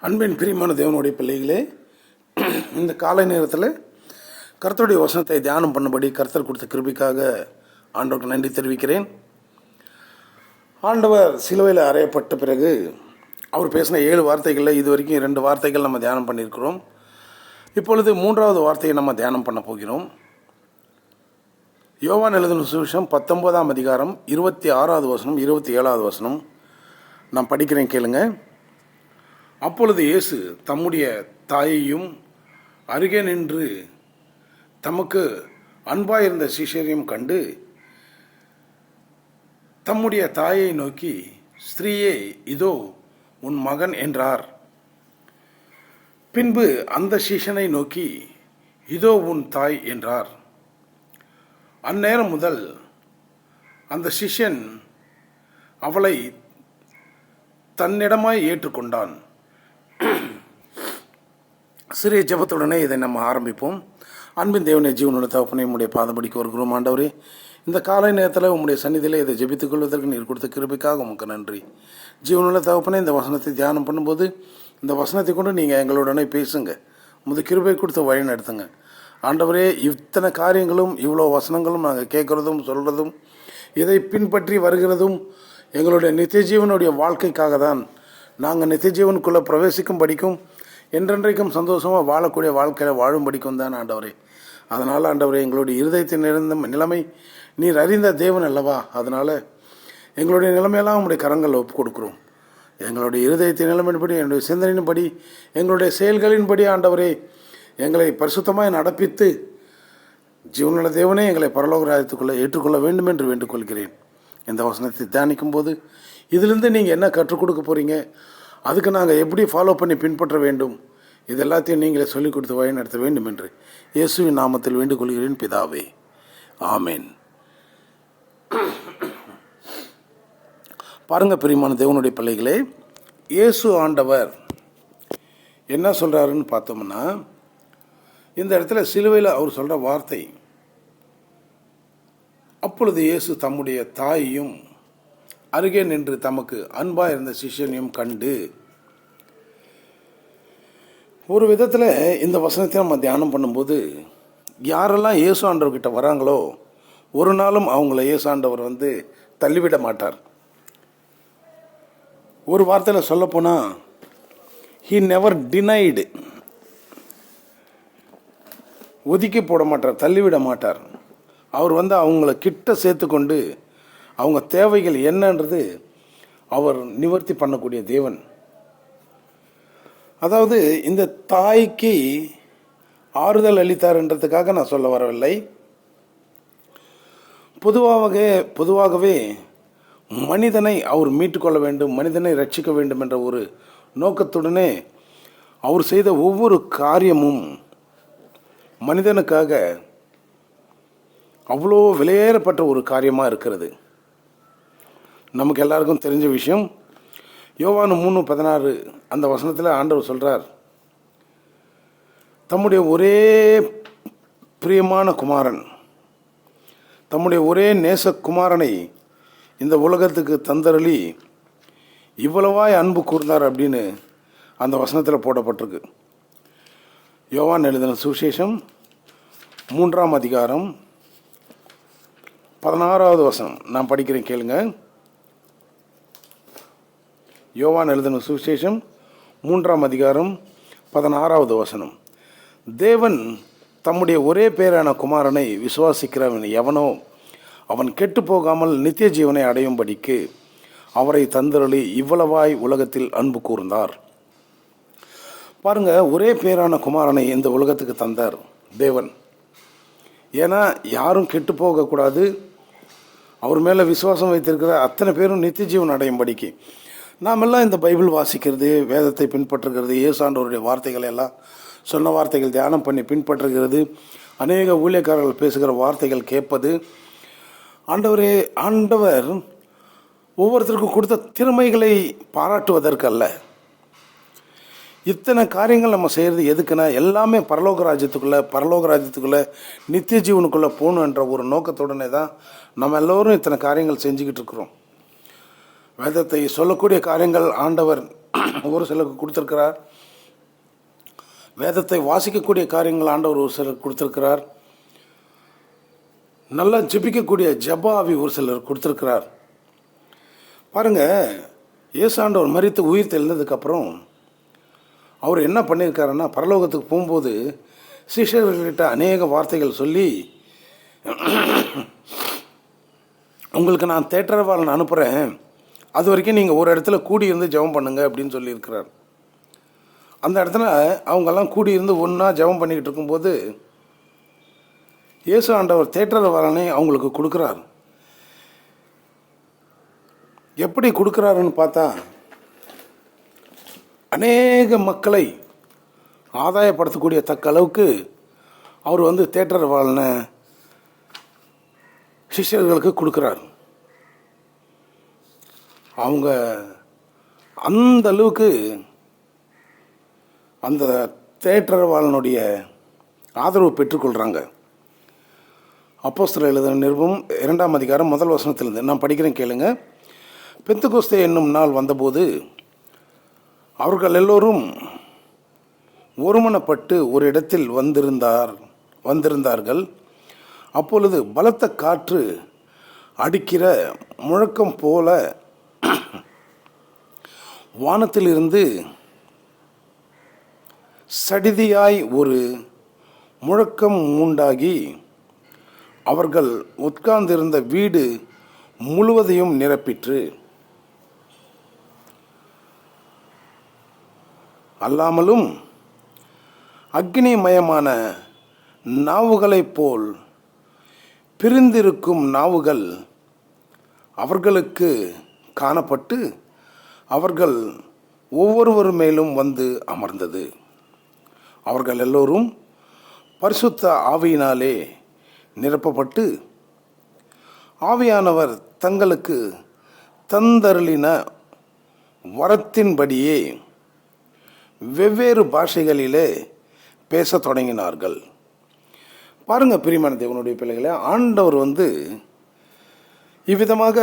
அன்பின் பிரியமான தேவனுடைய பிள்ளைகளே, இந்த காலை நேரத்தில் கர்த்தருடைய வசனத்தை தியானம் பண்ணபடி கர்த்தர் கொடுத்த கிருபைக்காக ஆண்டவருக்கு நன்றி தெரிவிக்கிறேன். ஆண்டவர் சிலுவையில் அறையப்பட்ட பிறகு அவர் பேசின 7 வார்த்தைகளில் இது வரைக்கும் 2 வார்த்தைகள் நம்ம தியானம் பண்ணியிருக்கிறோம். இப்பொழுது 3வது வார்த்தையை நம்ம தியானம் பண்ண போகிறோம். யோவான் எழுதின சுவிசேஷம் 19ஆம் அதிகாரம் 26வது வசனம் 27வது வசனம் நான் படிக்கிறேன், கேளுங்க. அப்பொழுது இயேசு தம்முடைய தாயையும் அருகே நின்று தமக்கு அன்பாயிருந்த சீஷரையும் கண்டு தம்முடைய தாயை நோக்கி, ஸ்திரீயே, இதோ உன் மகன் என்றார். பின்பு அந்த சீஷனை நோக்கி, இதோ உன் தாய் என்றார். அந்நேரம் முதல் அந்த சிஷ்யன் அவளை தன்னிடமாய் ஏற்றுக்கொண்டான். சிறிய ஜெபத்துடனே இதை நம்ம ஆரம்பிப்போம். அன்பின் தேவனை, ஜீவனுள்ள தகப்பனே, உம்முடைய பாதபடிக்கு வருகிறோம். ஆண்டவரே, இந்த காலை நேரத்தில் உம்முடைய சந்நிதியில் இதை ஜெபித்துக் கொள்வதற்கு நீர் கொடுத்த கிருபைக்காக உமக்கு நன்றி. ஜீவனுள்ள தகப்பனே, இந்த வசனத்தை தியானம் பண்ணும்போது இந்த வசனத்தை கொண்டு நீங்கள் எங்களுடனே பேசுங்க. உமது கிருபை கொடுத்து வழி நடத்துங்க. ஆண்டவரே, இத்தனை காரியங்களும் இவ்வளோ வசனங்களும் நாங்கள் கேட்குறதும் சொல்கிறதும் இதை பின்பற்றி வருகிறதும் எங்களுடைய நித்திய ஜீவனுடைய வாழ்க்கைக்காக தான். நாங்கள் நித்திய ஜீவனுக்குள்ளே பிரவேசிக்கும் படிக்கும் என்றென்றைக்கும் சந்தோஷமாக வாழக்கூடிய வாழ்க்கையில் வாழும் படிக்கும் தான் ஆண்டவரே. அதனால் ஆண்டவரே, எங்களுடைய இருதயத்தின் இருந்த நிலைமை நீர் அறிந்த தேவன் அல்லவா? அதனால் எங்களுடைய நிலைமையெல்லாம் உங்களுடைய கரங்களில் ஒப்பு கொடுக்குறோம். எங்களுடைய இருதயத்தின் நிலைமையின்படி, என்னுடைய சிந்தனையின்படி, எங்களுடைய செயல்களின்படி ஆண்டவரே எங்களை பரிசுத்தமாக நடப்பித்து ஜீவனுள்ள தேவனே எங்களை பரலோக ராஜ்யத்துக்குள்ளே ஏற்றுக்கொள்ள வேண்டும் என்று வேண்டுகொள்கிறேன். இந்த வசனத்தை தியானிக்கும் போது இதிலிருந்து நீங்கள் என்ன கற்றுக் கொடுக்க போகிறீங்க, அதுக்கு நாங்கள் எப்படி ஃபாலோ பண்ணி பின்பற்ற வேண்டும், இது எல்லாத்தையும் நீங்களே சொல்லிக் கொடுத்து வழி நடத்த வேண்டும் என்று இயேசுவின் நாமத்தில் வேண்டுகொள்கிறேன் பிதாவே, ஆமேன். பாருங்க பிரியமான தேவனுடைய பிள்ளைகளே, இயேசு ஆண்டவர் என்ன சொல்கிறாருன்னு பார்த்தோம்னா, இந்த இடத்துல சிலுவையில் அவர் சொல்கிற வார்த்தை, அப்பொழுது இயேசு தம்முடைய தாயையும் அருகே நின்று தமக்கு அன்பாக இருந்த சிஷ்யனையும் கண்டு. ஒரு விதத்தில் இந்த வசனத்தை நம்ம தியானம் பண்ணும்போது யாரெல்லாம் இயேசு ஆண்டவர்கிட்ட வராங்களோ ஒரு நாளும் அவங்கள இயேசு ஆண்டவர் தள்ளிவிட மாட்டார். ஒரு வார்த்தையில் சொல்லப்போனால் ஹி நெவர் டினைடு, ஒதுக்கி போட மாட்டார், தள்ளிவிட மாட்டார். அவர் அவங்கள கிட்ட சேர்த்துக்கொண்டு அவங்க தேவைகள் என்னன்றது அவர் நிவர்த்தி பண்ணக்கூடிய தேவன். அதாவது இந்த தாய்க்கு ஆறுதல் அளித்தார்ன்றதுக்காக நான் சொல்ல வரவில்லை. பொதுவாகவே மனிதனை அவர் மீட்டுக்கொள்ள வேண்டும், மனிதனை ரட்சிக்க வேண்டும் என்ற ஒரு நோக்கத்துடனே அவர் செய்த ஒவ்வொரு காரியமும் மனிதனுக்காக அவ்வளோ விலையேறப்பட்ட ஒரு காரியமாக இருக்கிறது. நமக்கு எல்லாருக்கும் தெரிஞ்ச விஷயம். யோவான் 3:16 அந்த வசனத்தில் ஆண்டவர் சொல்கிறார், தம்முடைய ஒரே பிரியமான குமாரன், தம்முடைய ஒரே நேசகுமாரனை இந்த உலகத்துக்கு தந்தருளி இவ்வளவாய் அன்பு கூர்ந்தார் அப்படின்னு அந்த வசனத்தில் போடப்பட்டிருக்கு. யோவான் எழுதின சுவிசேஷம் 3ஆம் அதிகாரம் 16வது வசனம் நான் படிக்கிறேன், கேளுங்க. யோவான் எழுதின சுவிசேஷம் 3ஆம் அதிகாரம் 16வது வசனம். தேவன் தம்முடைய ஒரே பேரான குமாரனை விசுவாசிக்கிறவன் எவனோ அவன் கெட்டு போகாமல் நித்திய ஜீவனை அடையும்படிக்கு அவரை தந்தருளி இவ்வளவாய் உலகத்தில் அன்பு கூர்ந்தார். பாருங்க, ஒரே பேரான குமாரனை இந்த உலகத்துக்கு தந்தார் தேவன். ஏன்னா யாரும் கெட்டு போகக்கூடாது, அவர் மேலே விசுவாசம் வைத்திருக்கிற அத்தனை பேரும் நித்திய ஜீவன் அடையும்படிக்கு. நாமெல்லாம் இந்த பைபிள் வாசிக்கிறது, வேதத்தை பின்பற்றுகிறது, இயேசாண்டவருடைய வார்த்தைகளை எல்லாம் சொன்ன வார்த்தைகள் தியானம் பண்ணி பின்பற்றுகிறது, அநேக ஊழியக்காரர்கள் பேசுகிற வார்த்தைகள் கேட்பது. ஆண்டவர் ஒவ்வொருத்தருக்கும் கொடுத்த திறமைகளை பாராட்டுவதற்கு அல்ல. இத்தனை காரியங்கள் நம்ம செய்கிறது எதுக்குன்னா, எல்லாமே பரலோக ராஜ்யத்துக்குள்ளே நித்திய ஜீவனுக்குள்ளே போகணும் என்ற ஒரு நோக்கத்துடனே தான் நம்ம எல்லோரும் இத்தனை காரியங்கள் செஞ்சுக்கிட்டு இருக்கிறோம். வேதத்தை சொல்லக்கூடிய காரியங்கள் ஆண்டவர் ஒரு சிலருக்கு கொடுத்துருக்கிறார். வேதத்தை வாசிக்கக்கூடிய காரியங்கள் ஆண்டவர் ஒரு சிலருக்கு கொடுத்துருக்கிறார். நல்லா ஜெபிக்கக்கூடிய ஜெப ஆவி ஒரு சிலர் கொடுத்துருக்கிறார். பாருங்கள், இயேசு ஆண்டவர் மரித்து உயிர் தெழுந்ததுக்கப்புறம் அவர் என்ன பண்ணியிருக்காருன்னா, பரலோகத்துக்கு போகும்போது சீஷர்கள்கிட்ட அநேக வார்த்தைகள் சொல்லி, உங்களுக்கு நான் தேற்றரவாளன் அனுப்புகிறேன், அது வரைக்கும் நீங்கள் ஒரு இடத்துல கூடியிருந்து ஜெபம் பண்ணுங்க அப்படின்னு சொல்லியிருக்கிறார். அந்த இடத்துல அவங்கெல்லாம் கூடியிருந்து ஒன்றா ஜெபம் பண்ணிக்கிட்டு இருக்கும்போது இயேசு ஆண்டவர் தேற்றரவாளனை அவங்களுக்கு கொடுக்குறார். எப்படி கொடுக்குறாருன்னு பார்த்தா, அநேக மக்களை ஆதாயப்படுத்தக்கூடிய தக்க அளவுக்கு அவர் தேற்றரவாளனை சிஷ்யர்களுக்கு கொடுக்குறார். அவங்க அந்த அளவுக்கு அந்த தேற்றரவாளனுடைய ஆதரவு பெற்றுக்கொள்கிறாங்க. அப்போஸ்தலர் எழுதின நிருபம் 2ஆம் அதிகாரம் 1 வசனத்திலிருந்து நான் படிக்கிறேன், கேளுங்க. பெந்தெகோஸ்தே என்னும் நாள் வந்தபோது அவர்கள் எல்லோரும் ஒருமனப்பட்டு ஒரு இடத்தில் வந்திருந்தார்கள். அப்பொழுது பலத்த காற்று அடிக்கிற முழக்கம் போல வானத்திலிருந்து சடிதியாய் ஒரு முழக்கம் உண்டாகி அவர்கள் உட்கார்ந்திருந்த வீடு முழுவதையும் நிரப்பிற்று. அல்லாமலும் அக்னிமயமான நாவுகளைப் போல் பிரிந்திருக்கும் நாவுகள் அவர்களுக்கு காணப்பட்டு அவர்கள் ஒவ்வொருவர் மேலும் வந்து அமர்ந்தது. அவர்கள் எல்லோரும் பரிசுத்த ஆவியினாலே நிரப்பப்பட்டு ஆவியானவர் தங்களுக்கு தந்தருளின வரத்தின்படியே வெவ்வேறு பாஷைகளிலே பேச தொடங்கினார்கள். பாருங்க பிரியமான தேவனுடைய பிள்ளைகளே, ஆண்டவர் இவ்விதமாக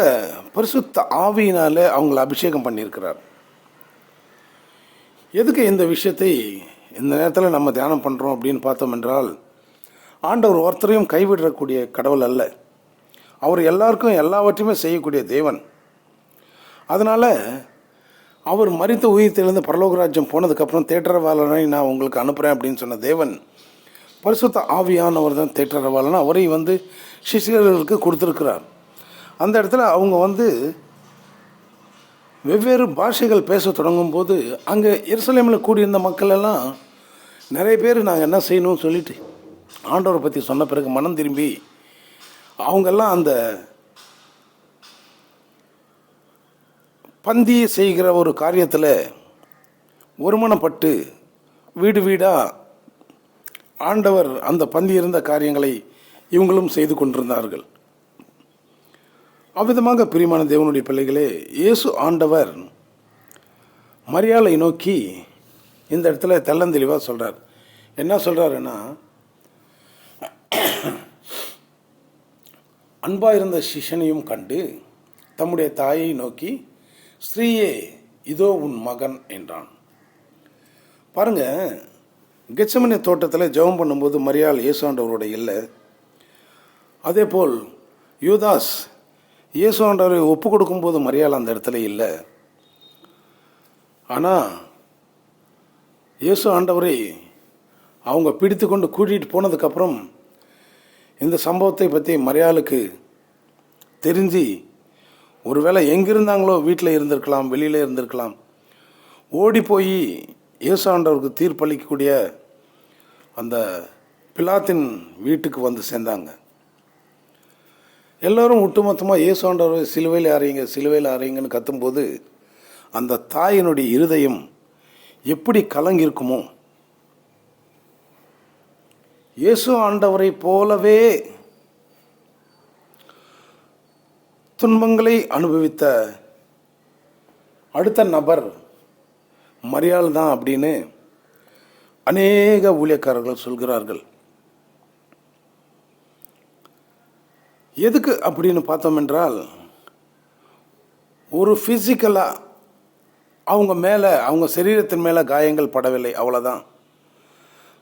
பரிசுத்த ஆவியினாலே அவங்களை அபிஷேகம் பண்ணியிருக்கிறார். எதுக்கு இந்த விஷயத்தை இந்த நேரத்தில் நம்ம தியானம் பண்ணுறோம் அப்படின்னு பார்த்தோம் என்றால், ஆண்டவர் ஒருத்தரையும் கைவிடக்கூடிய கடவுள் அல்ல. அவர் எல்லாருக்கும் எல்லாவற்றையுமே செய்யக்கூடிய தேவன். அதனால் அவர் மரித்த உயிர் தெழுந்து பரலோகராஜ்யம் போனதுக்கப்புறம் தேற்றரவாளனை நான் உங்களுக்கு அனுப்புகிறேன் அப்படின்னு சொன்ன தேவன் பரிசுத்த ஆவியானவர் தான் தேற்றரவாளன். அவரை சிஷ்யர்களுக்கு கொடுத்துருக்கிறார். அந்த இடத்துல அவங்க வெவ்வேறு பாஷைகள் பேச தொடங்கும் போது அங்கே எருசலேமில் கூடியிருந்த மக்கள் எல்லாம் நிறைய பேர் நாங்கள் என்ன செய்யணும்னு சொல்லிட்டு ஆண்டவரை பற்றி சொன்ன பிறகு மனம் திரும்பி அவங்கெல்லாம் அந்த பந்தி செய்கிற ஒரு காரியத்தில் ஒருமனப்பட்டு வீடு வீடாக ஆண்டவர் அந்த பந்தி இருந்த காரியங்களை இவங்களும் செய்து கொண்டிருந்தார்கள். அவ்விதமாக பிரியமான தேவனுடைய பிள்ளைகளே, இயேசு ஆண்டவர் மரியாளை நோக்கி இந்த இடத்துல தெள்ளந்தெளிவாக சொல்கிறார். என்ன சொல்கிறாருன்னா, அன்பாயிருந்த சிஷ்யனையும் கண்டு தம்முடைய தாயை நோக்கி, ஸ்ரீயே இதோ உன் மகன் என்றான். பாருங்க, கெத்செமனே தோட்டத்தில் ஜெபம் பண்ணும்போது மரியாள் இயேசு ஆண்டவரோட இல்லை. அதே போல் யூதாஸ் இயேசு ஆண்டவரை ஒப்பு கொடுக்கும்போது மரியாள் அந்த இடத்துல இல்லை. ஆனால் இயேசு ஆண்டவரை அவங்க பிடித்து கொண்டு கூட்டிகிட்டு போனதுக்கப்புறம் இந்த சம்பவத்தை பற்றி மரியாளுக்கு தெரிஞ்சு, ஒருவேளை எங்கிருந்தாங்களோ வீட்டில் இருந்திருக்கலாம், வெளியில் இருந்திருக்கலாம், ஓடி போய் இயேசு ஆண்டவருக்கு தீர்ப்பளிக்கக்கூடிய அந்த பிலாத்தின் வீட்டுக்கு சேர்ந்தாங்க. எல்லோரும் ஒட்டுமொத்தமாக இயேசு ஆண்டவரை சிலுவையில் அறையுங்க, சிலுவையில் அறையுங்கன்னு கத்தும்போது அந்த தாயினுடைய இருதயம் எப்படி கலங்கியிருக்குமோ. இயேசு ஆண்டவரை போலவே துன்பங்களை அனுபவித்த அடுத்த நபர் மரியாள் தான் அப்படின்னு அநேக ஊழியக்காரர்கள் சொல்கிறார்கள். எதுக்கு அப்படின்னு பார்த்தோம் என்றால், ஒரு ஃபிசிக்கலாக அவங்க சரீரத்தின் மேலே காயங்கள் படவில்லை, அவ்வளோதான்.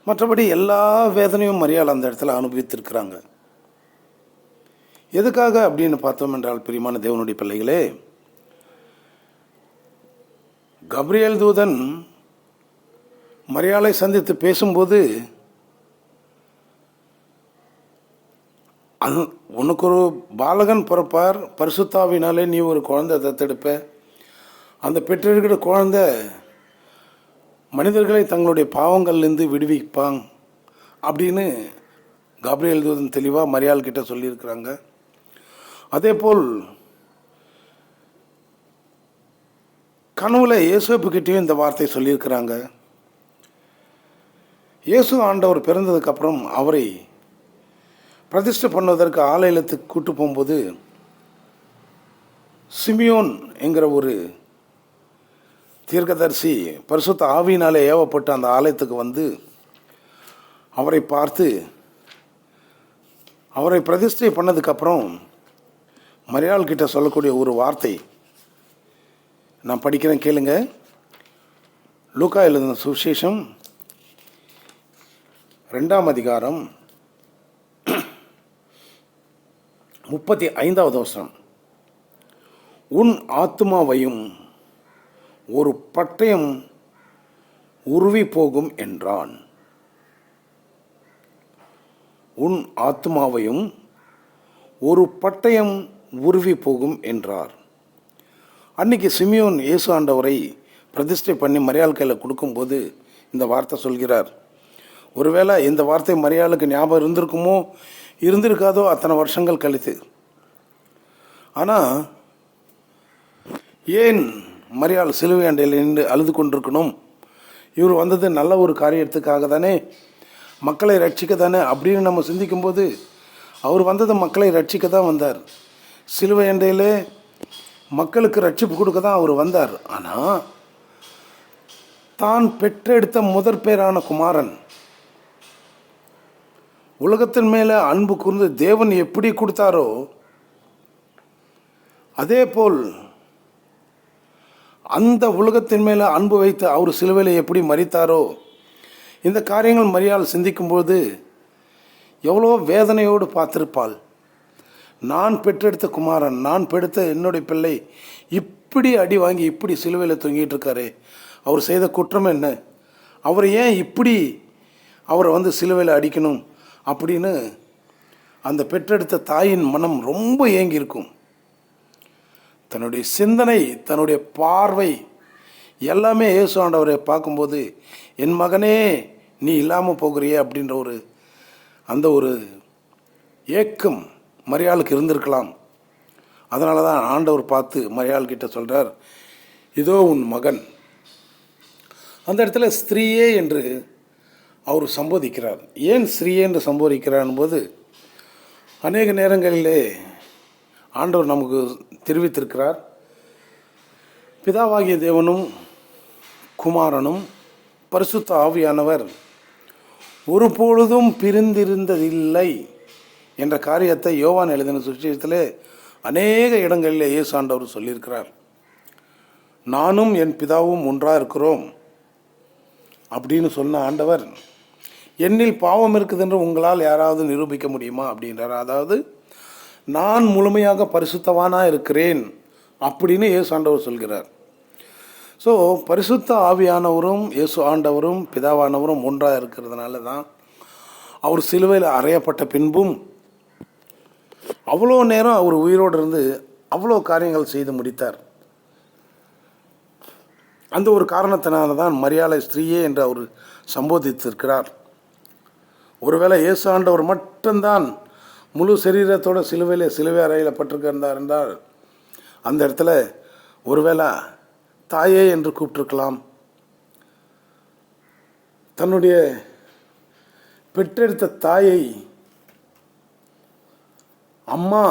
மற்றபடி எல்லா வேதனையும் மரியாள் அந்த இடத்துல அனுபவித்திருக்கிறாங்க. எதுக்காக அப்படின்னு பார்த்தோம் என்றால், பிரியமான தேவனுடைய பிள்ளைகளே, கப்ரியேல் தூதன் மரியாளை சந்தித்து பேசும்போது, உனக்கு ஒரு பாலகன் பிறப்பார், பரிசுத்தாவினாலே நீ ஒரு குழந்தை தத்தெடுப்ப, அந்த பெற்றெடுக்கிற குழந்தை மனிதர்களை தங்களுடைய பாவங்கள்லேருந்து விடுவிப்பாங்க அப்படின்னு கப்ரியேல் தூதன் தெளிவாக மரியாள் கிட்ட சொல்லியிருக்கிறாங்க. அதே போல் கனவுல இயேசுகிட்டையும் இந்த வார்த்தை சொல்லியிருக்கிறாங்க. இயேசு ஆண்டவர் பிறந்ததுக்கப்புறம் அவரை பிரதிஷ்டை பண்ணுவதற்கு ஆலயத்துக்கு கூட்டு போகும்போது, சிமியோன் என்கிற ஒரு தீர்க்கதரிசி பரிசுத்த ஆவியினாலே ஏவப்பட்டு அந்த ஆலயத்துக்கு வந்து அவரை பார்த்து அவரை பிரதிஷ்டை பண்ணதுக்கப்புறம் மரியாள் கிட்ட சொல்லக்கூடிய ஒரு வார்த்தை நான் படிக்கிறேன், கேளுங்க. லூக்கா எழுதின சுவிசேஷம் 2ஆம் அதிகாரம் 35வது வசனம். உன் ஆத்துமாவையும் ஒரு பட்டயம் உருவி போகும் என்றான். உன் ஆத்துமாவையும் ஒரு பட்டயம் உருவி போகும் என்றார். அன்னைக்கு சிமியோன் இயேசு ஆண்டவரை பிரதிஷ்டை பண்ணி மரியாள் கையில் கொடுக்கும்போது இந்த வார்த்தை சொல்கிறார். ஒருவேளை இந்த வார்த்தை மரியாளுக்கு ஞாபகம் இருந்திருக்குமோ இருந்திருக்காதோ அத்தனை வருஷங்கள் கழித்து. ஆனால் ஏன் மரியாள் சிலுவை அண்டையில் நின்று அழுது கொண்டிருக்கணும்? இவர் வந்தது நல்ல ஒரு காரியத்துக்காக தானே, மக்களை ரட்சிக்க தானே அப்படின்னு நம்ம சிந்திக்கும்போது, அவர் வந்தது மக்களை ரட்சிக்க தான் வந்தார். சிலுவை அண்டையில் மக்களுக்கு ரட்சிப்பு கொடுக்க தான் அவர் வந்தார். ஆனால் தான் பெற்றெடுத்த முதற் பேரான குமாரன், உலகத்தின் மேலே அன்பு கூர்ந்து தேவன் எப்படி கொடுத்தாரோ அதே போல் அந்த உலகத்தின் மேலே அன்பு வைத்து அவர் சிலுவையில் எப்படி மரித்தாரோ, இந்த காரியங்கள் மரியாள் சிந்திக்கும்போது எவ்வளோ வேதனையோடு பார்த்திருப்பாள். நான் பெற்றெடுத்த குமாரன், நான் பெடுத்த என்னுடைய பிள்ளை இப்படி அடி வாங்கி இப்படி சிலுவையில் தொங்கிட்டு இருக்காரு, அவர் செய்த குற்றம் என்ன, அவர் ஏன் இப்படி அவரை வந்து சிலுவையில் அடிக்கணும் அப்படின்னு அந்த பெற்றெடுத்த தாயின் மனம் ரொம்ப ஏங்கியிருக்கும். தன்னுடைய சிந்தனை, தன்னுடைய பார்வை எல்லாமே இயேசு ஆண்டவரை பார்க்கும்போது, என் மகனே நீ இல்லாமல் போகிறியே அப்படின்ற அந்த ஒரு ஏக்கம் மரியாளுக்கு இருந்திருக்கலாம். அதனால தான் ஆண்டவர் பார்த்து மரியாள் கிட்ட சொல்கிறார், இதோ உன் மகன். அந்த இடத்துல ஸ்திரீயே என்று அவர் சம்போதிக்கிறார். ஏன் ஸ்திரீயே என்று சம்போதிக்கிறார் போது, அநேக நேரங்களிலே ஆண்டவர் நமக்கு தெரிவித்திருக்கிறார், பிதாவாகிய தேவனும் குமாரனும் பரிசுத்த ஆவியானவர் ஒருபொழுதும் பிரிந்திருந்ததில்லை என்ற காரியத்தை யோவான் எழுதின சுவிசேஷத்திலே அநேக இடங்களிலே இயேசு ஆண்டவர் சொல்லியிருக்கிறார். நானும் என் பிதாவும் ஒன்றாக இருக்கிறோம் அப்படின்னு சொன்ன ஆண்டவர், என்னில் பாவம் இருக்குது என்று உங்களால் யாராவது நிரூபிக்க முடியுமா அப்படின்றார். அதாவது நான் முழுமையாக பரிசுத்தவானாக இருக்கிறேன் அப்படின்னு இயேசு ஆண்டவர் சொல்கிறார். ஸோ பரிசுத்த ஆவியானவரும் இயேசு ஆண்டவரும் பிதாவானவரும் ஒன்றாக இருக்கிறதுனால தான் அவர் சிலுவையில் அறையப்பட்ட பின்பும் அவ்வளோ நேரம் அவர் உயிரோடு இருந்து அவ்வளோ காரியங்கள் செய்து முடித்தார். அந்த ஒரு காரணத்தினால தான் மரியாளை ஸ்திரீயே என்று அவர் சம்போதித்திருக்கிறார். ஒருவேளை இயேசு ஆண்டவர் மட்டும்தான் முழு சரீரத்தோட சிலுவை அறையில் பட்டிருந்தார் என்றால் அந்த இடத்துல ஒருவேளை தாயே என்று கூப்பிட்டிருக்கலாம். தன்னுடைய பெற்றெடுத்த தாயை அம்மா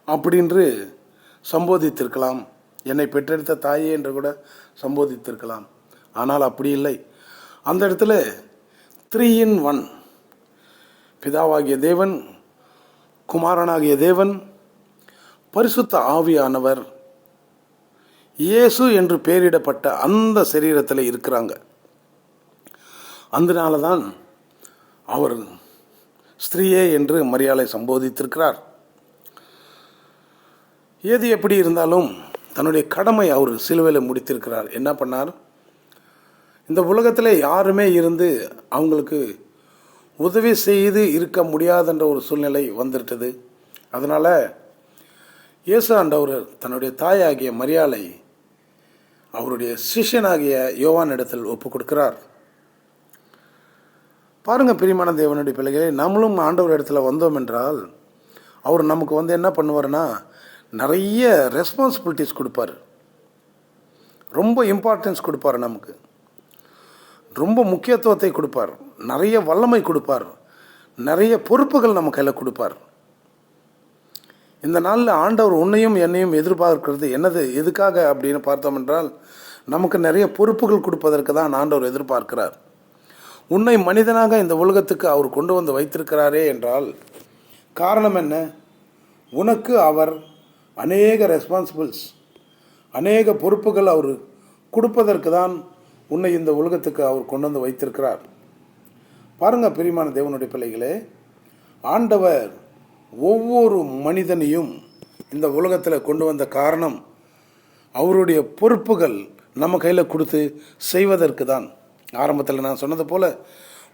அப்படின்று சம்போதித்திருக்கலாம். என்னை பெற்றெடுத்த தாயே என்று கூட சம்போதித்திருக்கலாம். ஆனால் அப்படி இல்லை. அந்த இடத்துல 3 in 1, பிதாவாகிய தேவன், குமாரனாகிய தேவன், பரிசுத்த ஆவியானவர் இயேசு என்று பெயரிடப்பட்ட அந்த சரீரத்தில் இருக்கிறாங்க. அதனால தான் அவர் ஸ்திரீயே என்று மரியாளை சம்போதித்திருக்கிறார். எது எப்படி இருந்தாலும் தன்னுடைய கடமை அவர் சிலுவையில் முடித்திருக்கிறார். என்ன பண்ணார்? இந்த உலகத்தில் யாருமே இருந்து அவங்களுக்கு உதவி செய்து இருக்க முடியாதுன்ற ஒரு சூழ்நிலை வந்துவிட்டது. அதனால் இயேசு ஆண்டவர் தன்னுடைய தாயாகிய மரியாளை அவருடைய சிஷ்யனாகிய யோவான் இடத்தில் ஒப்பு கொடுக்கிறார். பாருங்கள் பிரியமான தேவனுடைய பிள்ளைகளே, நம்மளும் ஆண்டவர் இடத்துல வந்தோம் என்றால் அவர் நமக்கு என்ன பண்ணுவார்னா, நிறைய ரெஸ்பான்சிபிலிட்டிஸ் கொடுப்பார், ரொம்ப இம்பார்ட்டன்ஸ் கொடுப்பார், நமக்கு ரொம்ப முக்கியத்துவத்தை கொடுப்பார், நிறைய வல்லமை கொடுப்பார், நிறைய பொறுப்புகள் நம்ம கையில் கொடுப்பார். இந்த நாளில் ஆண்டவர் உன்னையும் என்னையும் எதிர்பார்க்கிறது எதுக்காக அப்படின்னு பார்த்தோம் என்றால், நமக்கு நிறைய பொறுப்புகள் கொடுப்பதற்கு தான் ஆண்டவர் எதிர்பார்க்கிறார். உன்னை மனிதனாக இந்த உலகத்துக்கு அவர் கொண்டு வந்து வைத்திருக்கிறாரே என்றால் காரணம் என்ன? உனக்கு அவர் அநேக ரெஸ்பான்சிபிள்ஸ், அநேக பொறுப்புகள் அவர் கொடுப்பதற்கு தான் உன்னை இந்த உலகத்துக்கு அவர் கொண்டு வந்து வைத்திருக்கிறார். பாருங்கள் பிரியமான தேவனுடைய பிள்ளைகளே, ஆண்டவர் ஒவ்வொரு மனிதனையும் இந்த உலகத்தில் கொண்டு வந்த காரணம் அவருடைய பொறுப்புகள் நம்ம கையில் கொடுத்து செய்வதற்கு தான். ஆரம்பத்தில் நான் சொன்னது போல்,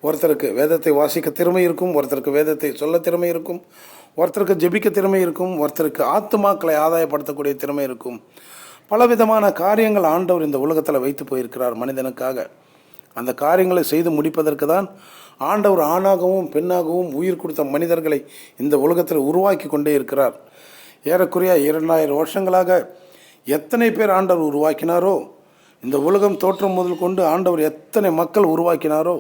ஒருத்தருக்கு வேதத்தை வாசிக்க திறமை இருக்கும், ஒருத்தருக்கு வேதத்தை சொல்ல திறமை இருக்கும், ஒருத்தருக்கு ஜெபிக்க திறமை இருக்கும், ஒருத்தருக்கு ஆத்துமாக்களை ஆதாயப்படுத்தக்கூடிய திறமை இருக்கும். பலவிதமான காரியங்கள் ஆண்டவர் இந்த உலகத்தில் வைத்து போயிருக்கிறார் மனிதனுக்காக. அந்த காரியங்களை செய்து முடிப்பதற்கு தான் ஆண்டவர் ஆணாகவும் பெண்ணாகவும் உயிர் கொடுத்த மனிதர்களை இந்த உலகத்தில் உருவாக்கி கொண்டே இருக்கிறார். ஏறக்குறைய 2000 வருஷங்களாக எத்தனை பேர் ஆண்டவர் உருவாக்கினாரோ, இந்த உலகம் தோற்றம் முதல் கொண்டு ஆண்டவர் எத்தனை மக்கள் உருவாக்கினாரோ.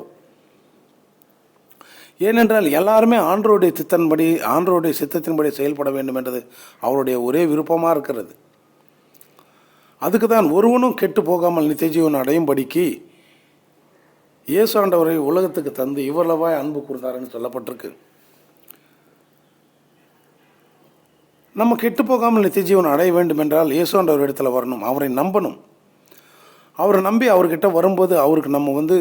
ஏனென்றால் எல்லாருமே ஆண்டவருடைய திட்டத்தின்படி, ஆண்டவருடைய சித்தத்தின்படி செயல்பட வேண்டும் என்றது அவருடைய ஒரே விருப்பமாக இருக்கிறது. அதுக்கு தான் ஒருவனும் கெட்டு போகாமல் நித்திய ஜீவன் அடையும்படிக்கு இயேசு ஆண்டவரை உலகத்துக்கு தந்து இவ்வளவாய் அன்பு கூர்ந்தாருன்னு சொல்லப்பட்டிருக்கு. நம்ம கெட்டு போகாமல் நித்திய ஜீவன் அடைய வேண்டும் என்றால் இயேசு ஆண்டவர் இடத்துல வரணும், அவரை நம்பணும். அவரை நம்பி அவர்கிட்ட வரும்போது அவருக்கு நம்ம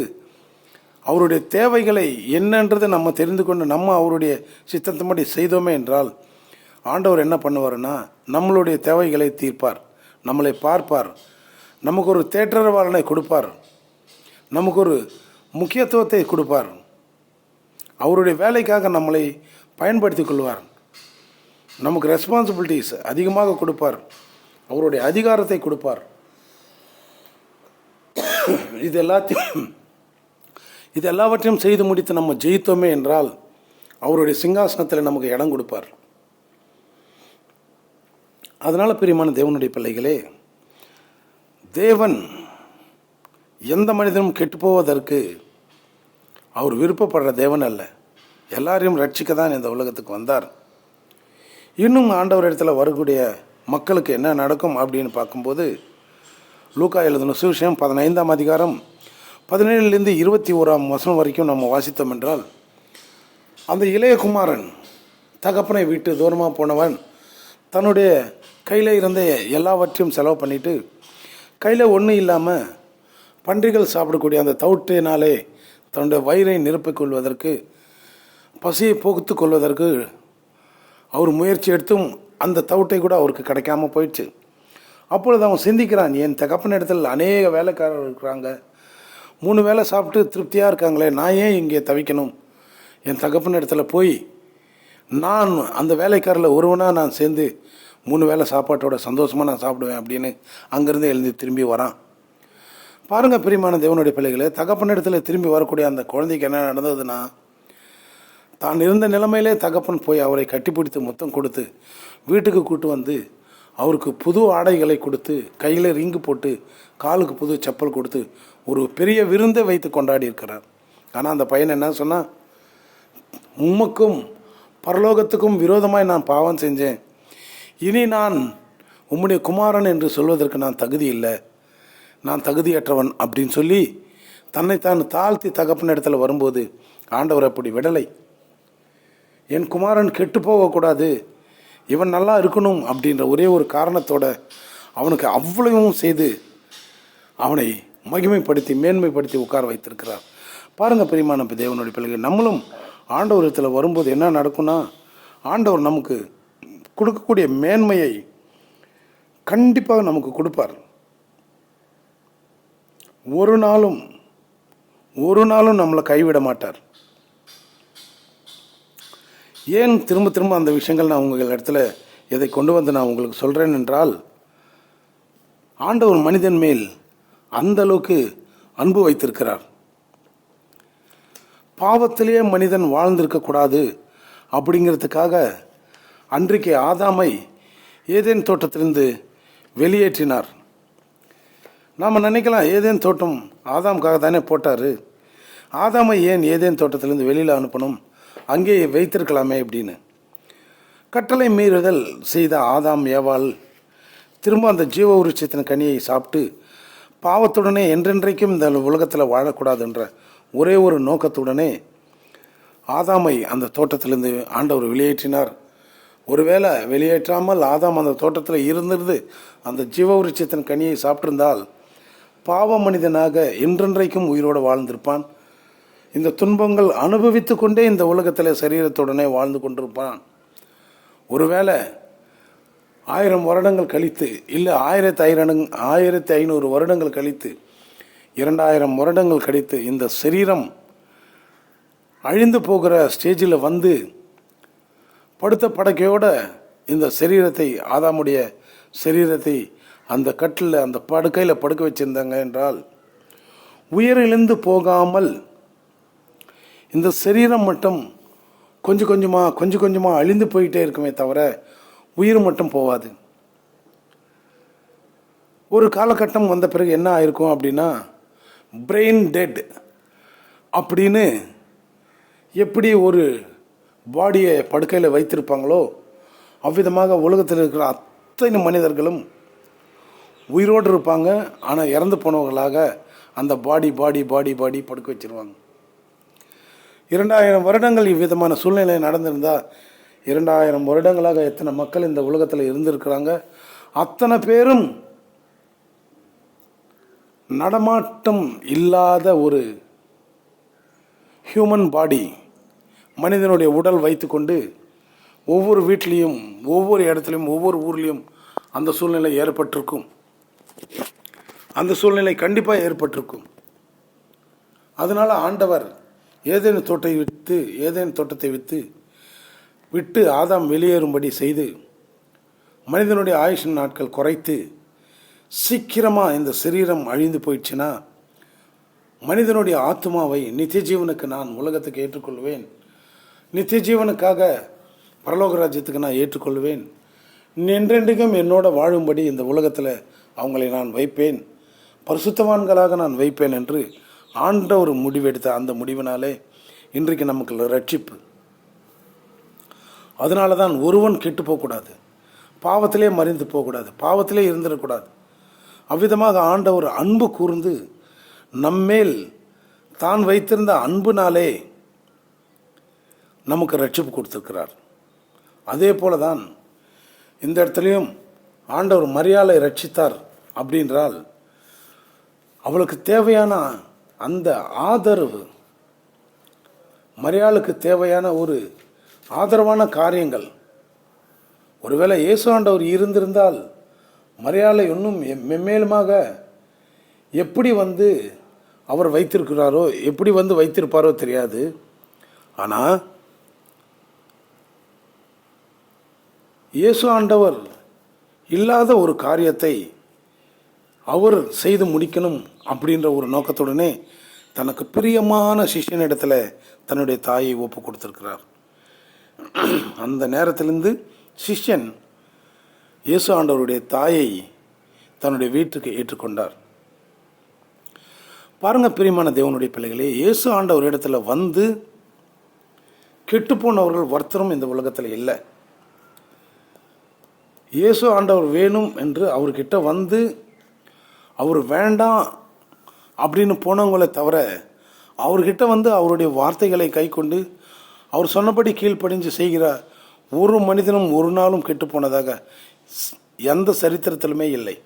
அவருடைய தேவைகளை என்னன்றது நம்ம தெரிந்து கொண்டு நம்ம அவருடைய சித்தத்தின்படி செய்தோமே என்றால் ஆண்டவர் என்ன பண்ணுவார்னா, நம்மளுடைய தேவைகளை தீர்ப்பார், நம்மளை பார்ப்பார், நமக்கு ஒரு தேற்றரவாளனை கொடுப்பார், நமக்கு ஒரு முக்கியத்துவத்தை கொடுப்பார், அவருடைய வேலைக்காக நம்மளை பயன்படுத்தி கொள்வார், நமக்கு ரெஸ்பான்சிபிலிட்டிஸ் அதிகமாக கொடுப்பார், அவருடைய அதிகாரத்தை கொடுப்பார். இது எல்லாவற்றையும் செய்து முடித்து நம்ம ஜெயித்தோமே என்றால் அவருடைய சிங்காசனத்தில் நமக்கு இடம் கொடுப்பார். அதனால் பிரியமான தேவனுடைய பிள்ளைகளே, தேவன் எந்த மனிதனும் கெட்டுப்போவதற்கு அவர் விருப்பப்படுற தேவன் அல்ல, எல்லாரையும் ரட்சிக்க தான் இந்த உலகத்துக்கு வந்தார். இன்னும் ஆண்டவர் இடத்துல வரக்கூடிய மக்களுக்கு என்ன நடக்கும் அப்படின்னு பார்க்கும்போது, லூக்கா எழுதின சுவிசேஷம் 15ஆம் அதிகாரம் 17லேருந்து 21ஆம் வசனம் வரைக்கும் நம்ம வாசித்தோம் என்றால், அந்த இளைய குமாரன் தகப்பனை விட்டு தூரமாக போனவன் தன்னுடைய கையில் இருந்த எல்லாவற்றையும் செலவு பண்ணிவிட்டு, கையில் ஒன்றும் இல்லாமல் பன்றிகள் சாப்பிடக்கூடிய அந்த தவிட்டினாலே தன்னுடைய வயிறை நிரப்பிக் கொள்வதற்கு, பசியை போக்குத்து கொள்வதற்கு அவர் முயற்சி எடுத்தும் அந்த தவிட்டை கூட அவருக்கு கிடைக்காம போயிடுச்சு. அப்பொழுது அவன் சிந்திக்கிறான், என் தகப்பன் இடத்தில் அநேக வேலைக்காரர் இருக்கிறாங்க, 3 வேளை சாப்பிட்டு திருப்தியாக இருக்காங்களே, நான் ஏன் இங்கே தவிக்கணும்? என் தகப்பன் இடத்துல போய் நான் அந்த வேலைக்காரில் ஒருவனாக நான் சேர்ந்து 3 வேளை சாப்பாட்டோட சந்தோஷமாக நான் சாப்பிடுவேன் அப்படின்னு அங்கேருந்து எழுந்து திரும்பி வரான். பாருங்கள் பிரியமான தேவனுடைய பிள்ளைகளே, தகப்பன் இடத்துல திரும்பி வரக்கூடிய அந்த குழந்தைக்கு என்ன நடந்ததுன்னா, தான் இருந்த நிலைமையிலே தகப்பன் போய் அவரை கட்டிப்பிடித்து முத்தம் கொடுத்து வீட்டுக்கு கூட்டு வந்து அவருக்கு புது ஆடைகளை கொடுத்து, கையில் ரிங்கு போட்டு, காலுக்கு புது செப்பல் கொடுத்து ஒரு பெரிய விருந்தை வைத்து கொண்டாடி இருக்கிறார். ஆனால் அந்த பையன் என்ன சொன்னால், உமக்கும் பரலோகத்துக்கும் விரோதமாய் நான் பாவம் செஞ்சேன், இனி நான் உம்முடைய குமாரன் என்று சொல்வதற்கு நான் தகுதி இல்லை, நான் தகுதியற்றவன் அப்படின்னு சொல்லி தன்னைத்தான் தாழ்த்தி தகப்பன் இடத்துல வரும்போது ஆண்டவர் அப்படி விடலை. என் குமாரன் கெட்டு போகக்கூடாது, இவன் நல்லா இருக்கணும் அப்படின்ற ஒரே ஒரு காரணத்தோட அவனுக்கு அவ்வளவும் செய்து அவனை மகிமைப்படுத்தி மேன்மைப்படுத்தி உட்கார வைத்திருக்கிறார். பாருங்கள் பிரியமான தேவனுடைய பிள்ளைகள், நம்மளும் ஆண்டவரத்தில் வரும்போது என்ன நடக்கும்னா, ஆண்டவர் நமக்கு கொடுக்கக்கூடிய மேன்மையை கண்டிப்பாக நமக்கு கொடுப்பார். ஒரு நாளும் நம்மளை கைவிட மாட்டார். ஏன் திரும்ப திரும்ப அந்த விஷயங்கள் நான் உங்கள் இடத்துல இதை கொண்டு வந்து நான் உங்களுக்கு சொல்கிறேன் என்றால், ஆண்டவர் மனிதன் மேல் அந்த அளவுக்கு அன்பு வைத்திருக்கிறார். பாவத்திலேயே மனிதன் வாழ்ந்திருக்கக்கூடாது அப்படிங்கிறதுக்காக அன்றைக்கு ஆதாமை ஏதேன் தோட்டத்திலிருந்து வெளியேற்றினார். நாம் நினைக்கலாம், ஏதேன் தோட்டம் ஆதாமுக்காக தானே போட்டார், ஆதாமை ஏன் ஏதேன் தோட்டத்திலிருந்து வெளியில் அனுப்பணும், அங்கே வைத்திருக்கலாமே அப்படின்னு. கட்டளை மீறுதல் செய்த ஆதாம் ஏவாள் திரும்ப அந்த ஜீவ விருட்சத்தின் கனியை சாப்பிட்டு பாவத்துடனே என்றென்றைக்கும் இந்த உலகத்தில் வாழக்கூடாதுன்ற ஒரே ஒரு நோக்கத்துடனே ஆதாமை அந்த தோட்டத்திலிருந்து ஆண்டவர் வெளியேற்றினார். ஒருவேளை வெளியேற்றாமல் ஆதாம் அந்த தோட்டத்தில் இருந்திருந்து அந்த ஜீவ விருட்சத்தின் கனியை சாப்பிட்டிருந்தால் பாவ மனிதனாக என்றென்றைக்கும் உயிரோடு வாழ்ந்திருப்பான். இந்த துன்பங்கள் அனுபவித்து கொண்டே இந்த உலகத்தில் சரீரத்துடனே வாழ்ந்து கொண்டிருப்பான். ஒருவேளை 1000 வருடங்கள் கழித்து, இல்லை 1500 வருடங்கள் கழித்து, 2000 வருடங்கள் கழித்து இந்த சரீரம் அழிந்து போகிற ஸ்டேஜில் வந்து படுத்த படுக்கையோடு இந்த சரீரத்தை, ஆதாமுடைய சரீரத்தை அந்த கட்டில் அந்த படுக்கையில் படுக்க வச்சுருந்தாங்க என்றால், உயிரிழந்து போகாமல் இந்த சரீரம் மட்டும் கொஞ்சம் கொஞ்சமாக அழிந்து போயிட்டே இருக்குமே தவிர உயிர் மட்டும் போகாது. ஒரு காலகட்டம் வந்த பிறகு என்ன ஆயிருக்கும் அப்படின்னா, பிரெயின் டெட் அப்படின்னு எப்படி ஒரு பாடியை படுக்கையில் வைத்திருப்பாங்களோ அவ்விதமாக உலகத்தில் இருக்கிற அத்தனை மனிதர்களும் உயிரோடு இருப்பாங்க. ஆனால் இறந்து போனவர்களாக அந்த பாடி படுக்க வச்சிருவாங்க. 2000 வருடங்கள் இவ்விதமான சூழ்நிலை நடந்திருந்தால் 2000 வருடங்களாக எத்தனை மக்கள் இந்த உலகத்தில் இருந்திருக்கிறாங்க, அத்தனை பேரும் நடமாட்டம் இல்லாத ஒரு ஹியூமன் பாடி, மனிதனுடைய உடல் வைத்துக்கொண்டு ஒவ்வொரு வீட்லேயும், ஒவ்வொரு இடத்துலையும், ஒவ்வொரு ஊர்லேயும் அந்த சூழ்நிலை ஏற்பட்டிருக்கும். அந்த சூழ்நிலை கண்டிப்பாக ஏற்பட்டிருக்கும். அதனால் ஆண்டவர் ஏதேன் தோட்டத்தை விட்டு ஆதாம் வெளியேறும்படி செய்து மனிதனுடைய ஆயுஷ் நாட்கள் குறைத்து சீக்கிரமாக இந்த சரீரம் அழிந்து போயிடுச்சுன்னா மனிதனுடைய ஆத்மாவை நித்திய ஜீவனுக்கு நான் உலகத்துக்கு ஏற்றுக்கொள்வேன், நித்திய ஜீவனுக்காக பரலோக ராஜ்யத்துக்கு நான் ஏற்றுக்கொள்வேன், என்றென்றைக்கும் என்னோட வாழும்படி இந்த உலகத்தில் அவங்களை நான் வைப்பேன், பரிசுத்தவான்களாக நான் வைப்பேன் என்று ஆண்டவர் முடிவெடுத்த அந்த முடிவினாலே இன்றைக்கு நமக்கு ரட்சிப்பு. அதனால தான் ஒருவன் கெட்டு போகக்கூடாது, பாவத்திலே மறைந்து போகக்கூடாது, பாவத்திலே இருந்துடக்கூடாது. அவ்விதமாக ஆண்டவர் அன்பு கூர்ந்து நம்மேல் தான் வைத்திருந்த அன்புனாலே நமக்கு ரட்சிப்பு கொடுத்திருக்கிறார். அதே போல தான் இந்த இடத்துலையும் ஆண்டவர் மரியாளை ரட்சித்தார் அப்படின்றால் அவளுக்கு தேவையான அந்த ஆதரவு, மரியாளுக்கு தேவையான ஒரு ஆதரவான காரியங்கள், ஒருவேளை இயேசு ஆண்டவர் இருந்திருந்தால் மரியாளை இன்னும் மென்மேலுமாக எப்படி அவர் வைத்திருக்கிறாரோ, எப்படி வைத்திருப்பாரோ தெரியாது. ஆனால் இயேசு ஆண்டவர் இல்லாத ஒரு காரியத்தை அவர் செய்து முடிக்கணும் அப்படின்ற ஒரு நோக்கத்துடனே தனக்கு பிரியமான சிஷ்யனிடத்தில் தன்னுடைய தாயை ஒப்பு கொடுத்திருக்கிறார். அந்த நேரத்திலிருந்து சிஷ்யன் இயேசு ஆண்டவருடைய தாயை தன்னுடைய வீட்டுக்கு ஏற்றுக்கொண்டார். பாருங்க பிரியமான தேவனுடைய பிள்ளைகளே, இயேசு ஆண்டவர் இடத்துல கெட்டுப்போனவர்கள் ஒருத்தரும் இந்த உலகத்தில் இல்லை. இயேசு ஆண்டவர் வேணும் என்று அவர்கிட்ட அவர் வேண்டாம் அப்படின்னு போனவங்களை தவிர அவர்கிட்ட அவருடைய வார்த்தைகளை கை கொண்டு அவர் சொன்னபடி கீழ்ப்படிஞ்சு செய்கிற ஒரு மனிதனும் ஒரு நாளும் கெட்டு போனதாக எந்த சரித்திரத்திலுமே இல்லை.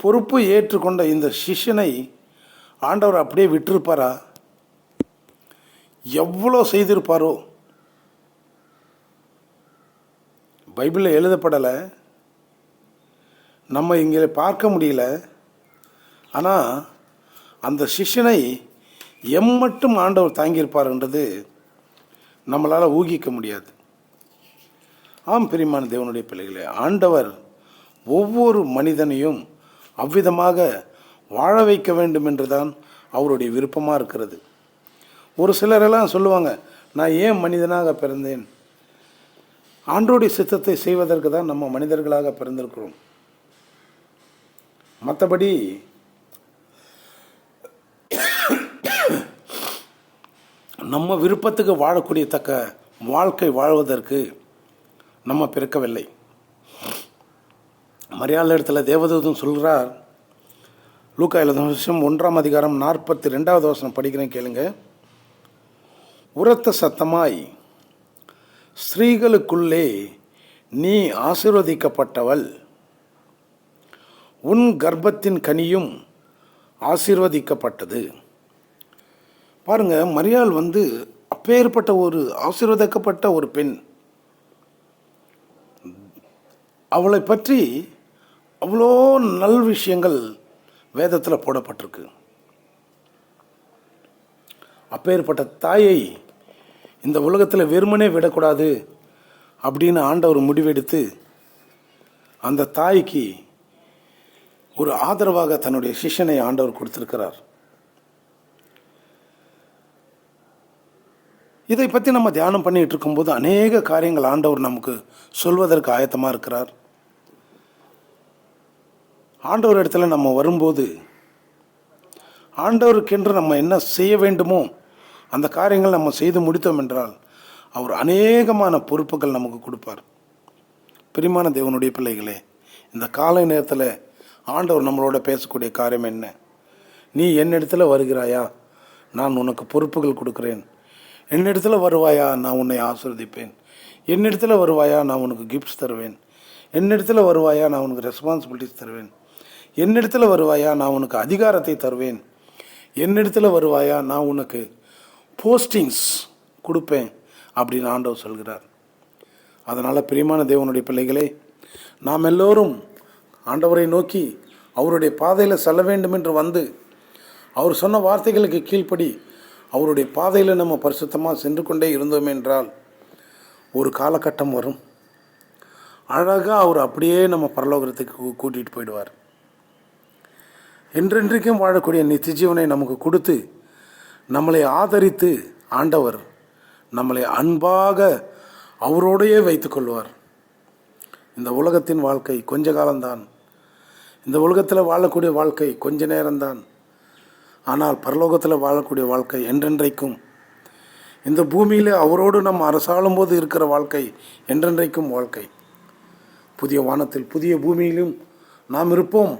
பொறுப்பு ஏற்றுக்கொண்ட இந்த சிஷ்யனை ஆண்டவர் அப்படியே விட்டிருப்பாரா? எவ்வளோ செய்திருப்பாரோ. பைபிளில் எழுதப்படலை, நம்ம இங்கே பார்க்க முடியல. ஆனால் அந்த சிஷ்யனை எம்மட்டும் ஆண்டவர் தாங்கியிருப்பார்ன்றது நம்மளால் ஊகிக்க முடியாது. ஆம் பிரியமான தேவனுடைய பிள்ளைகளே, ஆண்டவர் ஒவ்வொரு மனிதனையும் அவ்விதமாக வாழ வைக்க வேண்டும் என்று தான் அவருடைய விருப்பமாக இருக்கிறது. ஒரு சிலரெல்லாம் சொல்லுவாங்க, நான் ஏன் மனிதனாக பிறந்தேன்? ஆண்டவருடைய சித்தத்தை செய்வதற்கு தான் நம்ம மனிதர்களாக பிறந்திருக்கிறோம். மற்றபடி நம்ம விருப்பத்துக்கு வாழக்கூடிய தக்க வாழ்க்கை வாழ்வதற்கு நம்ம பிறக்கவில்லை. மரியாதை இடத்துல தேவதூதன் சொல்கிறார், லூக்கா 1 42 படிக்கிறேன் கேளுங்க. உரத்த சத்தமாய், ஸ்திரீகளுக்குள்ளே நீ ஆசீர்வதிக்கப்பட்டவள், உன் கர்ப்பத்தின் கனியும் ஆசீர்வதிக்கப்பட்டது. பாருங்க, மரியாள் அப்பேற்பட்ட ஒரு ஆசீர்வதிக்கப்பட்ட ஒரு பெண். அவளை பற்றி அவ்வளோ நல் விஷயங்கள் வேதத்தில் போடப்பட்டிருக்கு. அப்பேற்பட்ட தாயை இந்த உலகத்தில் வெறுமனே விடக்கூடாது அப்படின்னு ஆண்டவர் முடிவெடுத்து அந்த தாய்க்கு ஒரு ஆதரவாக தன்னுடைய சிஷ்யனை ஆண்டவர் கொடுத்திருக்கிறார். இதை பற்றி நம்ம தியானம் பண்ணிட்டு இருக்கும்போது அநேக காரியங்கள் ஆண்டவர் நமக்கு சொல்வதற்கு ஆயத்தமாக இருக்கிறார். ஆண்டவர் இடத்துல நம்ம வரும்போது ஆண்டவருக்கென்று நம்ம என்ன செய்ய வேண்டுமோ அந்த காரியங்கள் நம்ம செய்து முடித்தோம் என்றால் அவர் அநேகமான பொறுப்புகள் நமக்கு கொடுப்பார். பிரியமான தேவனுடைய பிள்ளைகளே, இந்த காலை நேரத்தில் ஆண்டவர் நம்மளோட பேசக்கூடிய காரியம் என்ன? நீ என்னிடத்தில் வருகிறாயா, நான் உனக்கு பொறுப்புகள் கொடுக்குறேன். என்னிடத்தில் வருவாயா, நான் உன்னை ஆசீர்வதிப்பேன். என்னிடத்தில் வருவாயா, நான் உனக்கு கிஃப்ட்ஸ் தருவேன். என்னிடத்தில் வருவாயா, நான் உனக்கு ரெஸ்பான்சிபிலிட்டிஸ் தருவேன். என்னிடத்தில் வருவாயா, நான் உனக்கு அதிகாரத்தை தருவேன். என்னிடத்தில் வருவாயா, நான் உனக்கு போஸ்டிங்ஸ் கொடுப்பேன் அப்படின்னு ஆண்டவர் சொல்கிறார். அதனால் பிரியமான தேவனுடைய பிள்ளைகளே, நாம் எல்லோரும் ஆண்டவரை நோக்கி அவருடைய பாதையில் செல்ல வேண்டும் என்று அவர் சொன்ன வார்த்தைகளுக்கு கீழ்ப்படி அவருடைய பாதையில் நம்ம பரிசுத்தமாக சென்று கொண்டே இருந்தோம் என்றால் ஒரு காலகட்டம் வரும், அழகாக அவர் அப்படியே நம்ம பரலோகத்துக்கு கூட்டிகிட்டு போயிடுவார். என்றென்றைக்கும் வாழக்கூடிய நித்திய ஜீவனை நமக்கு கொடுத்து நம்மளை ஆதரித்து ஆண்டவர் நம்மளை அன்பாக அவரோடையே வைத்து கொள்வார். இந்த உலகத்தின் வாழ்க்கை கொஞ்ச காலம்தான். இந்த உலகத்தில் வாழக்கூடிய வாழ்க்கை கொஞ்ச நேரம்தான். ஆனால் பரலோகத்தில் வாழக்கூடிய வாழ்க்கை என்றென்றைக்கும். இந்த பூமியில் அவரோடு நம்ம அரசாளும் போது இருக்கிற வாழ்க்கை என்றென்றைக்கும் வாழ்க்கை. புதிய வானத்தில் புதிய பூமியிலும் நாம் இருப்போம்,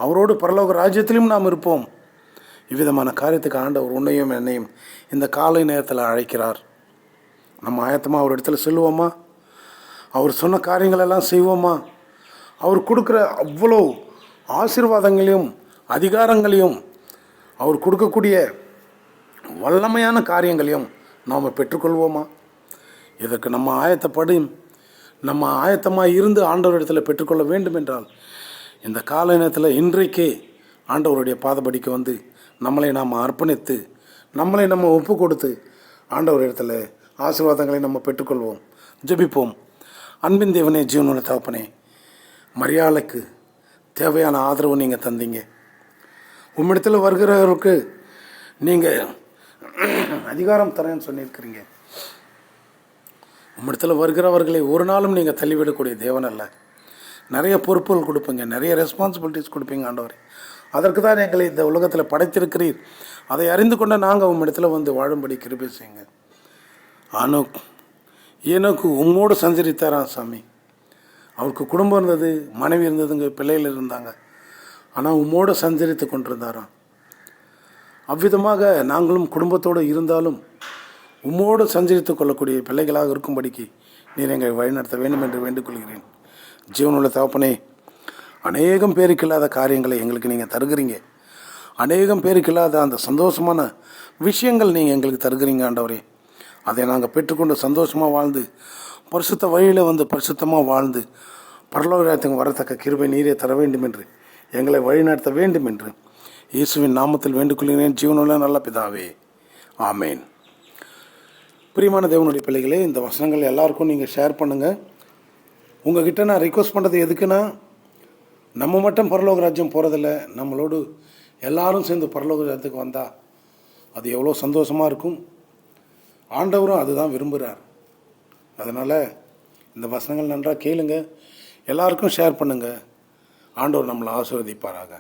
அவரோடு பரலோக ராஜ்யத்திலும் நாம் இருப்போம். இவ்விதமான காரியத்துக்கு ஆண்டவர் உன்னையும் என்னையும் இந்த காலை நேரத்தில் அழைக்கிறார். நம்ம ஆயத்தமாக அவர் இடத்துல சொல்லுவோமா? அவர் சொன்ன காரியங்களெல்லாம் செய்வோமா? அவர் கொடுக்குற அவ்வளோ ஆசீர்வாதங்களையும் அதிகாரங்களையும் அவர் கொடுக்கக்கூடிய வல்லமையான காரியங்களையும் நாம் பெற்றுக்கொள்வோமா? இதற்கு நம்ம ஆயத்தமாக இருந்து ஆண்டவரிடத்தில் பெற்றுக்கொள்ள வேண்டும் என்றால் இந்த காலை நேரத்தில் இன்றைக்கே ஆண்டவருடைய பாதபடிக்கு நம்மளை நாம் அர்ப்பணித்து நம்மளை நம்ம ஒப்பு கொடுத்து ஆண்டவரிடத்தில் ஆசீர்வாதங்களை நம்ம பெற்றுக்கொள்வோம். ஜெபிப்போம். அன்பின் தேவனே, ஜீவனுள்ள தகப்பனே, மரியாளுக்கு தேவையான ஆதரவு நீங்கள் தந்தீங்க. உம்மிடத்தில் வருகிறவருக்கு நீங்கள் அதிகாரம் தரேன்னு சொல்லியிருக்கிறீங்க. உம்மிடத்தில் வருகிறவர்களை ஒரு நாளும் நீங்கள் தள்ளிவிடக்கூடிய தேவன் அல்ல. நிறைய பொறுப்புகள் கொடுப்பீங்க, நிறைய ரெஸ்பான்சிபிலிட்டிஸ் கொடுப்பீங்க ஆண்டவரே. அதற்கு தான் எங்களை இந்த உலகத்தில் படைத்திருக்கிறீர். அதை அறிந்து கொண்ட நாங்கள் உம்மிடத்தில் வாழும்படி கிருபை செய்யுங்க. எனக்கு உம்மோடு சஞ்சரித்தாராம் சாமி. அவருக்கு குடும்பம் இருந்தது, மனைவி இருந்ததுங்க, பிள்ளைகள் இருந்தாங்க. ஆனால் உம்மோடு சஞ்சரித்து கொண்டிருந்தாராம். அவ்விதமாக நாங்களும் குடும்பத்தோடு இருந்தாலும் உம்மோடு சஞ்சரித்து கொள்ளக்கூடிய பிள்ளைகளாக இருக்கும்படிக்கு நீர் எங்களை வழிநடத்த வேண்டும் என்று வேண்டிக் கொள்கிறேன். ஜீவனுள்ள தகப்பனே, அநேகம் பேருக்கு இல்லாத காரியங்களை எங்களுக்கு நீங்கள் தருகிறீங்க. அநேகம் பேருக்கு இல்லாத அந்த சந்தோஷமான விஷயங்கள் நீங்கள் எங்களுக்கு தருகிறீங்க ஆண்டவரே. அதை நாங்கள் பெற்றுக்கொண்டு சந்தோஷமாக வாழ்ந்து பரிசுத்த வழியில் வந்து பரிசுத்தமாக வாழ்ந்து பரலோகத்துக்கு வரத்தக்க கிருபை நீரே தர வேண்டும் என்று எங்களை வழிநடத்த வேண்டும் என்று இயேசுவின் நாமத்தில் வேண்டுகொள்கிறேன் ஜீவனுள்ள நல்ல பிதாவே, ஆமேன். பிரியமான தேவனுடைய பிள்ளைகளே, இந்த வசனங்கள் எல்லாருக்கும் நீங்கள் ஷேர் பண்ணுங்கள். உங்ககிட்ட நான் ரிக்வஸ்ட் பண்ணுறது எதுக்குன்னா, நம்ம மட்டும் பரலோக ராஜ்யம் போகிறதில்ல, நம்மளோடு எல்லாரும் சேர்ந்து பரலோக ராஜ்யத்துக்கு வந்தால் அது எவ்வளோ சந்தோஷமாக இருக்கும். ஆண்டவரும் அதுதான் விரும்புகிறார். அதனால் இந்த வசனங்கள் நன்றாக கேளுங்க, எல்லாருக்கும் ஷேர் பண்ணுங்கள். ஆண்டவர் நம்மளை ஆசீர்வதிப்பாராக.